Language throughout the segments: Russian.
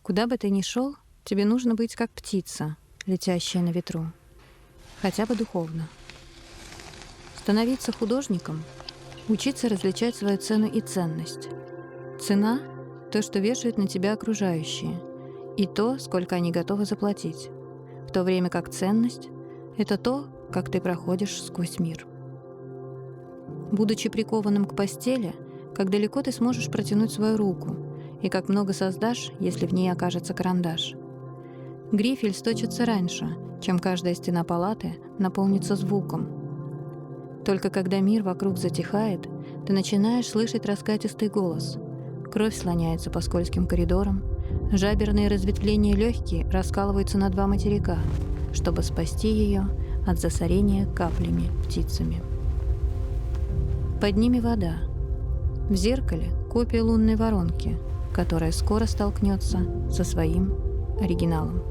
Куда бы ты ни шел, тебе нужно быть как птица, летящая на ветру, хотя бы духовно. Становиться художником — учиться различать свою цену и ценность. Цена — то, что вешают на тебя окружающие, и то, сколько они готовы заплатить, в то время как ценность — это то, как ты проходишь сквозь мир. Будучи прикованным к постели, как далеко ты сможешь протянуть свою руку, и как много создашь, если в ней окажется карандаш. Грифель сточится раньше, чем каждая стена палаты наполнится звуком. Только когда мир вокруг затихает, ты начинаешь слышать раскатистый голос. Кровь слоняется по скользким коридорам, жаберные разветвления легкие раскалываются на два материка, чтобы спасти ее от засорения каплями птицами. Под ними вода. В зеркале копия лунной воронки, которая скоро столкнется со своим оригиналом.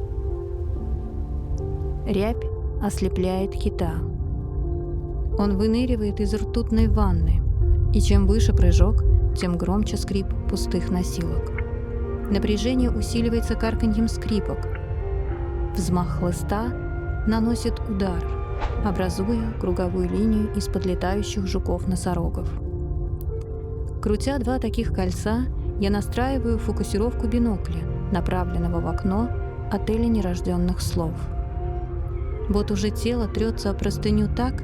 Рябь ослепляет кита. Он выныривает из ртутной ванны, и чем выше прыжок, тем громче скрип пустых носилок. Напряжение усиливается карканьем скрипок. Взмах хлыста наносит удар, образуя круговую линию из подлетающих жуков-носорогов. Крутя два таких кольца, я настраиваю фокусировку бинокля, направленного в окно отеля нерожденных слов. Вот уже тело трется о простыню так,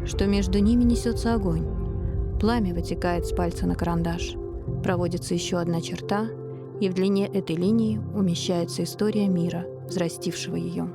что между ними несется огонь. Пламя вытекает с пальца на карандаш. Проводится еще одна черта, и в длине этой линии умещается история мира, взрастившего ее.